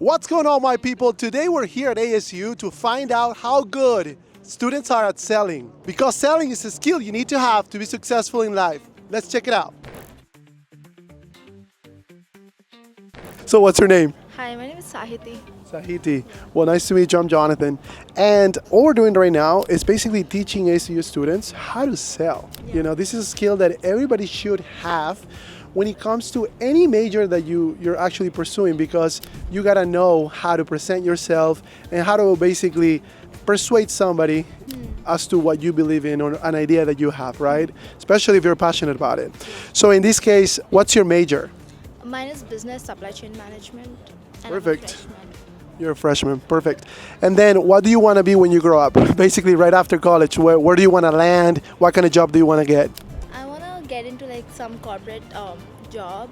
What's going on, my people? Today we're here at ASU to find out how good students are at selling. Because selling is a skill you need to have to be successful in life. Let's check it out. So what's your name? Hi, my name is Sahiti. Sahiti. Well, nice to meet you. I'm Jonathan. And what we're doing right now is basically teaching ASU students how to sell. Yeah. You know, this is a skill that everybody should have when it comes to any major that you're actually pursuing, because you gotta know how to present yourself and how to basically persuade somebody as to what you believe in or an idea that you have, right? Especially if you're passionate about it. So in this case, what's your major? Mine is business supply chain management. And Perfect. I'm a freshman. You're a freshman, perfect. And then what do you want to be when you grow up? Basically right after college, where do you want to land? What kind of job do you want to get? I want to get into like some corporate job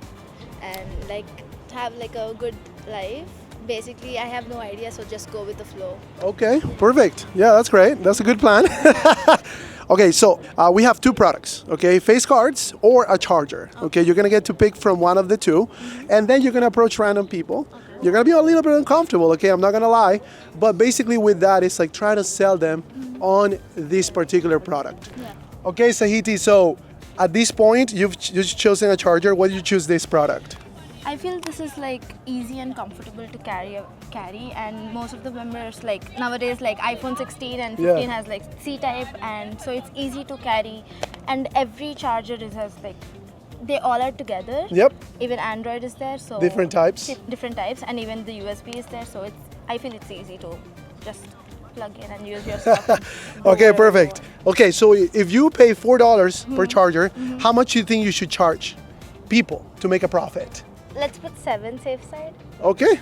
and like have like a good life. Basically, I have no idea, so just go with the flow. Okay, perfect. Yeah, that's great. That's a good plan. Okay, so we have two products, okay? Face cards or a charger, okay? You're gonna get to pick from one of the two, and then you're gonna approach random people. You're gonna be a little bit uncomfortable, okay? I'm not gonna lie, but basically with that, it's like try to sell them on this particular product. Yeah. Okay, Sahiti, so at this point, you've chosen a charger. Why did you choose this product? I feel this is like easy and comfortable to carry, and most of the members like nowadays like iPhone 16 and 15 has like C-type, and so it's easy to carry, and every charger has like they all are together. Yep. Even Android is there, so Different types. different types, and even the USB is there, so I feel it's easy to just plug in and use your stuff. Okay, perfect. Okay, so if you pay $4 per charger, how much do you think you should charge people to make a profit? Let's put 7 safe side. Okay,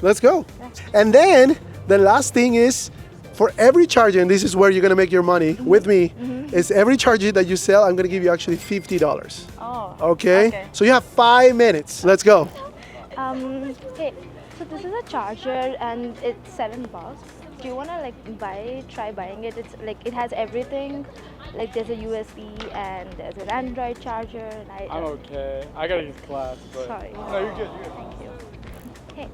let's go. And then the last thing is, for every charger, and this is where you're gonna make your money with me, is every charger that you sell, I'm gonna give you actually $50. Oh. Okay? So you have 5 minutes. Let's go. Okay. So this is a charger and it's $7. Do you wanna like try buying it? It's like it has everything. Like there's a USB and there's an Android charger. And I'm okay. I gotta use class, but Sorry. no, you're good. You're good. Thank you. Okay.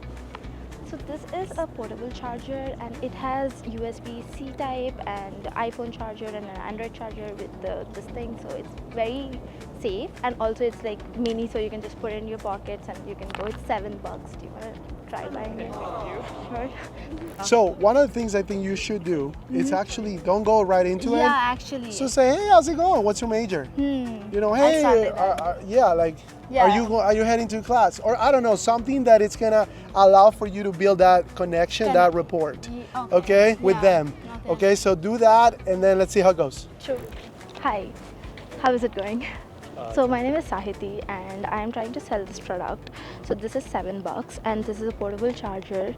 So this is a portable charger and it has USB C type and iPhone charger and an Android charger with this thing. So it's very safe, and also it's like mini, so you can just put it in your pockets and you can go. It's $7. Do you wanna try buying it? Sure. So one of the things I think you should do is actually don't go right into it. Yeah, actually. So say, hey, how's it going? What's your major? You know, hey, started that. yeah, like, Yeah. are you heading to class? Or I don't know, something that it's gonna allow for you to build that connection, that rapport, okay, with Yeah. them. Okay, so do that, and then let's see how it goes. Sure. Hi, how is it going? So my name is Sahiti and I am trying to sell this product. So this is $7 and this is a portable charger,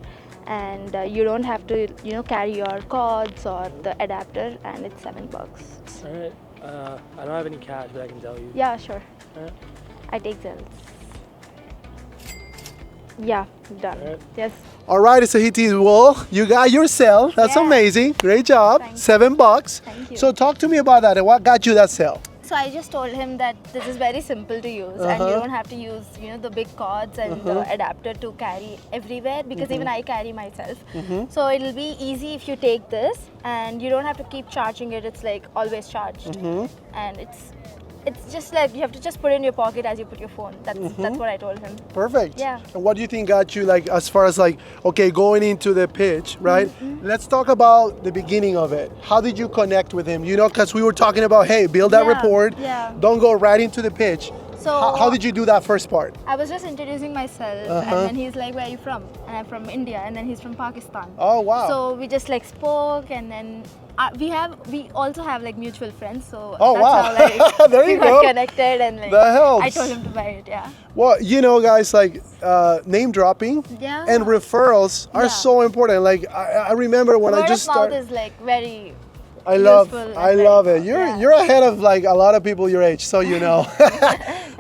and you don't have to carry your cords or the adapter, and it's $7. All right. I don't have any cash, but I can tell you. Yeah, sure. All right. I take Zelle. Yeah, done. Alright. Yes. All right, Sahiti, well, you got your sale. That's Yeah. amazing. Great job. Thank you. $7. Thank you. So talk to me about that. What got you that sale? So I just told him that this is very simple to use, and you don't have to use the big cords and the adapter to carry everywhere, because even I carry myself. So it'll be easy if you take this and you don't have to keep charging it. It's like always charged, and it's just like you have to just put it in your pocket as you put your phone. That's what I told him. Perfect. Yeah. And what do you think got you, like, as far as like, okay, going into the pitch, right? Let's talk about the beginning of it. How did you connect with him? You know, because we were talking about, hey, build that Yeah, rapport. yeah. Don't go right into the pitch. So How did you do that first part? I was just introducing myself, and then he's like, "Where are you from?" And I'm from India, and then he's from Pakistan. Oh, wow. So we just like spoke, and then we also have like mutual friends. So Oh, that's wow. how like There we you got go. connected, and like That helps. I told him to buy it. Yeah. Well, you know, guys, like name dropping Yeah. and referrals are Yeah. so important. Like I remember when Word I just of mouth started. is like very. I love useful and love very- it. yeah. You're ahead of like a lot of people your age, so you know.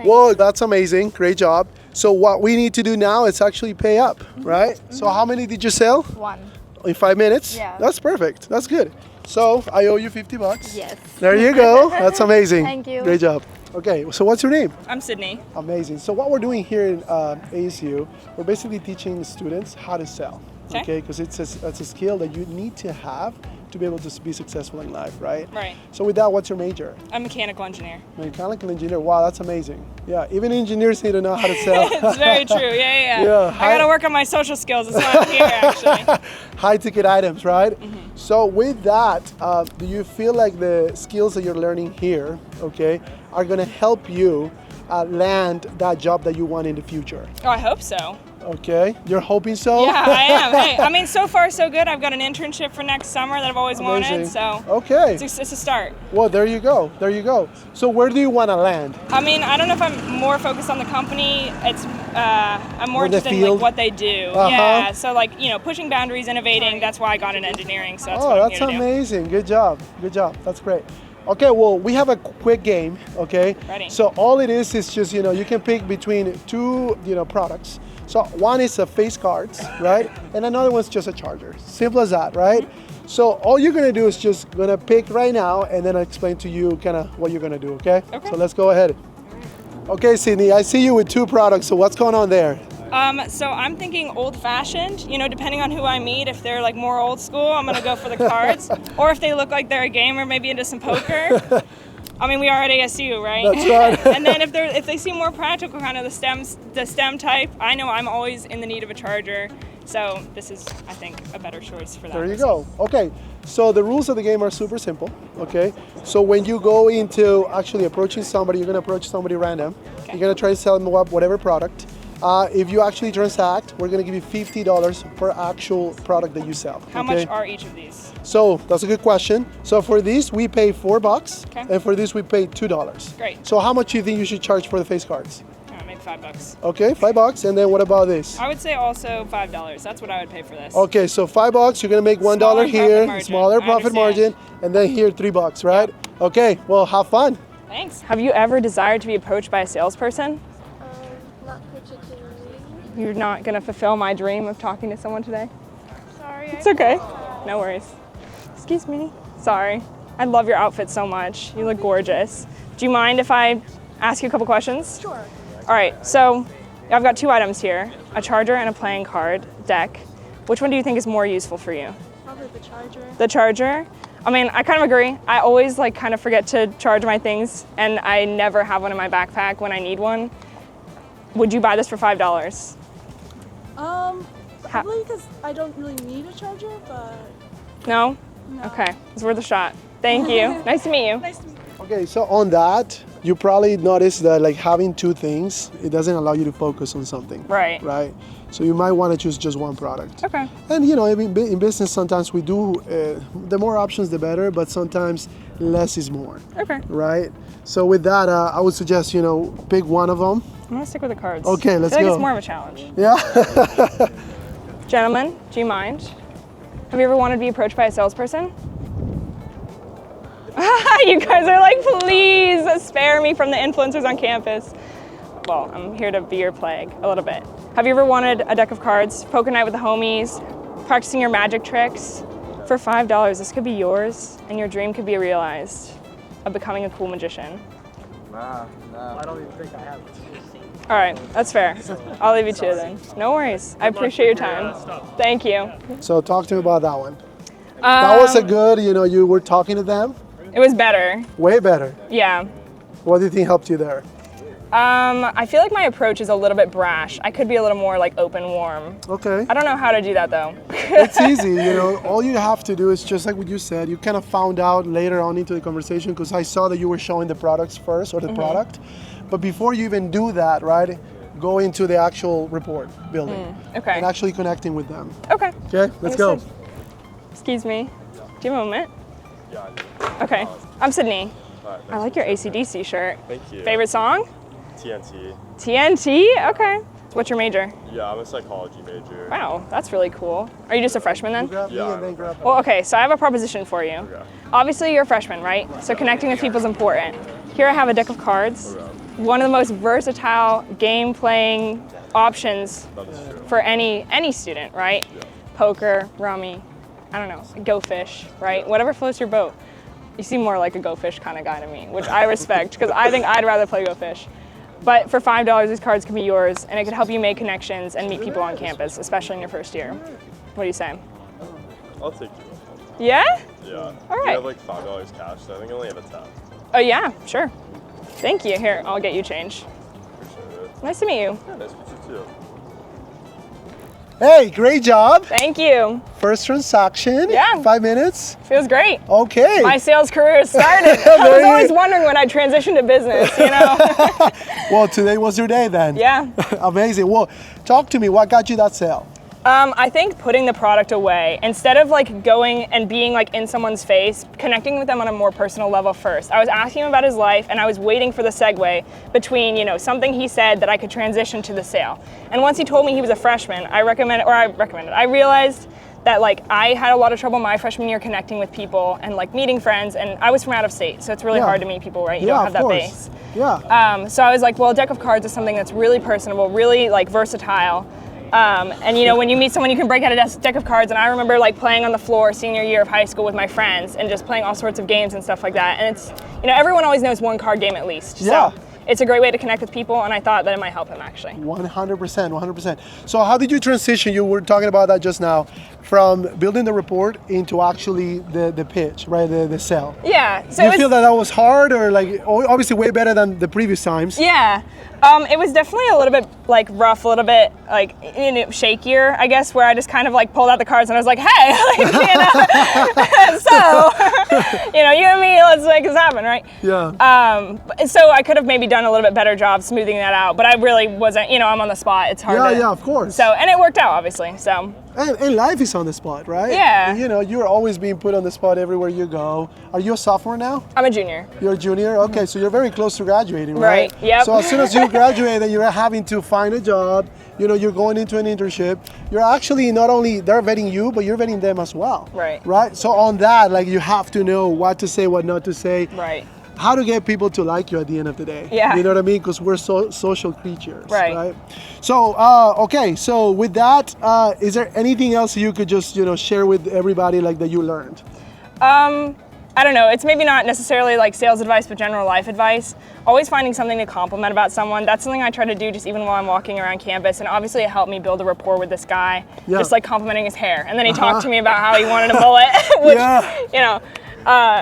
Well, that's amazing. Great job. So what we need to do now is actually pay up, right? So how many did you sell One. in 5 minutes? Yeah. That's perfect. That's good. So I owe you $50. Yes. There you go. That's amazing. Thank you. Great job. Okay, so what's your name? I'm Sydney. Amazing. So what we're doing here in ASU, we're basically teaching students how to sell. Okay. Because it's a skill that you need to have to be able to be successful in life, right? Right. So with that, what's your major? I'm a mechanical engineer. Mechanical engineer. Wow, that's amazing. Yeah, even engineers need to know how to sell. It's very true. Yeah. Yeah, I got to work on my social skills. That's why I'm here, actually. High ticket items, right? So with that, do you feel like the skills that you're learning here, okay, are going to help you land that job that you want in the future? Oh, I hope so. Okay, you're hoping so? Yeah, I am. Hey, I mean, so far so good. I've got an internship for next summer that I've always wanted, Amazing. so Okay. it's a start. Well, there you go. There you go. So where do you want to land? I mean, I don't know if I'm more focused on the company. It's I'm more Or the interested in field? like what they do. Uh-huh. Yeah, so like pushing boundaries, innovating. That's why I got into engineering. So that's what I'm That's here to do. amazing. Good job. Good job. That's great. Okay, well, we have a quick game, okay? Ready. So all it is just, you can pick between two, products. So one is a face cards, right? And another one's just a charger. Simple as that, right? So all you're gonna do is just gonna pick right now and then I'll explain to you kind of what you're gonna do, okay? Okay. So let's go ahead. Okay, Sydney, I see you with two products, so what's going on there? So I'm thinking old-fashioned. Depending on who I meet, if they're like more old school, I'm gonna go for the cards. Or if they look like they're a gamer, maybe into some poker. I mean, we are at ASU, right? That's right. And then if they seem more practical, kind of the STEM type, I know I'm always in the need of a charger. So this is, I think, a better choice for that. There you person. go. Okay, so the rules of the game are super simple, okay? So when you go into actually approaching somebody, you're gonna approach somebody random. Okay. You're gonna try to sell them whatever product. If you actually transact, we're gonna give you $50 per actual product that you sell. How much are each of these? So that's a good question. So for this, we pay $4, Okay. and for this, we pay $2. Great. So how much do you think you should charge for the face cards? Maybe $5. Okay, $5, and then what about this? I would say also $5. That's what I would pay for this. Okay, so $5, you're gonna make $1 Smaller profit here, margin. smaller I profit understand. margin, and then here $3, right? Okay, well, have fun. Thanks. Have you ever desired to be approached by a salesperson? Not particularly. You're not gonna fulfill my dream of talking to someone today? Sorry. It's okay. No worries. Excuse me. Sorry. I love your outfit so much. You look gorgeous. Do you mind if I ask you a couple questions? Sure. All right, so I've got two items here, a charger and a playing card deck. Which one do you think is more useful for you? Probably the charger. The charger? I mean, I kind of agree. I always kind of forget to charge my things and I never have one in my backpack when I need one. Would you buy this for $5? Probably because I don't really need a charger, but No? no. Okay, it's worth a shot. Thank you. Nice to meet you. Nice to meet you. Okay, so on that, you probably notice that having two things, it doesn't allow you to focus on something. Right. Right? So you might want to choose just one product. Okay. And in business, sometimes we do, the more options, the better, but sometimes less is more. Okay. Right? So with that, I would suggest, pick one of them. I'm gonna stick with the cards. Okay, let's I feel like go. it's more of a challenge. Yeah? Gentlemen, do you mind? Have you ever wanted to be approached by a salesperson? You guys are like, please spare me from the influencers on campus. Well, I'm here to be your plague a little bit. Have you ever wanted a deck of cards, poker night with the homies, practicing your magic tricks? For $5, this could be yours, and your dream could be realized of becoming a cool magician. I don't even think I have it. All right, that's fair. I'll leave you to it then. No worries. I appreciate your time. Thank you. So talk to me about that one. That was a good, you were talking to them. It was better. Way better. Yeah. What do you think helped you there? I feel like my approach is a little bit brash. I could be a little more open, warm. Okay. I don't know how to do that though. It's easy, all you have to do is just like what you said. You kind of found out later on into the conversation because I saw that you were showing the products first or the product. But before you even do that, right, go into the actual report building Okay. and actually connecting with them. Okay. Okay, let's go. Understood. Excuse me. Do you have a moment? Yeah, I do. Okay. I'm Sydney. I like your AC/DC shirt. Thank you. Favorite song? TNT. TNT? Okay. What's your major? Yeah, I'm a psychology major. Wow, that's really cool. Are you just a freshman then? Grab me Yeah. and then grab Well, okay, so I have a proposition for you. Okay. Obviously, you're a freshman, right? So connecting with people is important. Here I have a deck of cards. One of the most versatile game-playing options That is true. for any student, right? Poker, rummy, I don't know, go fish, right? Whatever floats your boat. You seem more like a Go Fish kind of guy to me, which I respect because I think I'd rather play Go Fish. But for $5, these cards can be yours, and it could help you make connections and meet people on campus, especially in your first year. What do you say? I'll take 2. Yeah? Yeah. All I right. have like $5 cash, so I think I only have a 10. Oh yeah, sure. Thank you. Here, I'll get you change. Appreciate it. Nice to meet you. Yeah, nice to meet you too. Hey, great job. Thank you. First transaction. Yeah. 5 minutes. Feels great. Okay. My sales career has started. I was always wondering when I'd transition to business, you know? Well, today was your day then. Yeah. Amazing. Well, talk to me. What got you that sale? I think putting the product away, instead of like going and being like in someone's face, connecting with them on a more personal level first. I was asking him about his life and I was waiting for the segue between, you know, something he said that I could transition to the sale. And once he told me he was a freshman, I realized that like I had a lot of trouble my freshman year connecting with people and like meeting friends, and I was from out of state, so it's really hard to meet people, right? You don't have that base. Yeah. So I was like, well, a deck of cards is something that's really personable, really like versatile. And you know, when you meet someone, you can break out a deck of cards. And I remember like playing on the floor senior year of high school with my friends and just playing all sorts of games and stuff like that. And it's, you know, everyone always knows one card game at least. Yeah. So it's a great way to connect with people, and I thought that it might help him actually. 100%, 100%. So how did you transition? You were talking about that just now, from building the report into actually the pitch, right? The sell. Yeah. So Do you feel that was hard, or like obviously way better than the previous times? Yeah. It was definitely a little bit like rough, a little bit like, you know, shakier, I guess, where I just kind of like pulled out the cards and I was like, hey, like, you know, so, you know, you and me, let's make this happen, right? Yeah. So I could have maybe done a little bit better job smoothing that out, but I really wasn't, you know, I'm on the spot. It's hard to. Yeah, of course. So, and it worked out, obviously, so. And life is on the spot, right? Yeah. And, you know, you're always being put on the spot everywhere you go. Are you a sophomore now? I'm a junior. You're a junior? Okay, so you're very close to graduating, right? Right, yep. So as soon as you graduate and you're having to find a job, you know, you're going into an internship, you're actually not only, they're vetting you, but you're vetting them as well. Right. Right? So on that, like, you have to know what to say, what not to say. Right. How to get people to like you at the end of the day. Yeah. You know what I mean? Because we're social creatures. Right. So, okay, so with that, is there anything else you could just, you know, share with everybody like that you learned? I don't know, it's maybe not necessarily like sales advice, but general life advice. Always finding something to compliment about someone. That's something I try to do just even while I'm walking around campus. And obviously it helped me build a rapport with this guy, just like complimenting his hair. And then he talked to me about how he wanted a mullet, which, you know,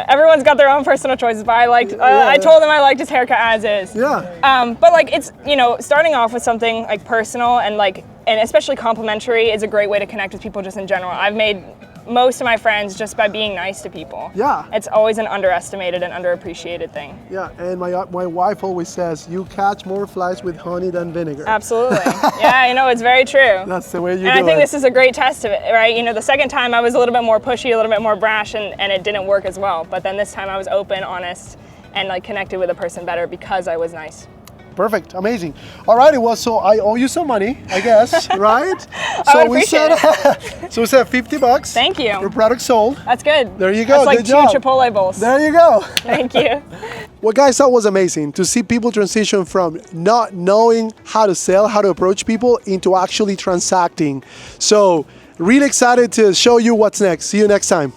everyone's got their own personal choices, but I told him I liked his haircut as is. Yeah. But like, it's, you know, starting off with something like personal and like, and especially complimentary is a great way to connect with people just in general. I've made most of my friends just by being nice to people. Yeah. It's always an underestimated and underappreciated thing. Yeah, and my wife always says, you catch more flies with honey than vinegar. Absolutely. Yeah, you know, it's very true. That's the way you do it. And I think this is a great test of it, right? You know, the second time I was a little bit more pushy, a little bit more brash, and it didn't work as well. But then this time I was open, honest, and like connected with a person better because I was nice. Perfect, amazing. All righty, well, so I owe you some money, I guess, right? I would appreciate it. So we said $50. Thank you. Your product sold. That's good. There you go. That's like Good two job. Chipotle bowls. There you go. Thank you. Well, guys, that was amazing to see people transition from not knowing how to sell, how to approach people, into actually transacting. So, really excited to show you what's next. See you next time.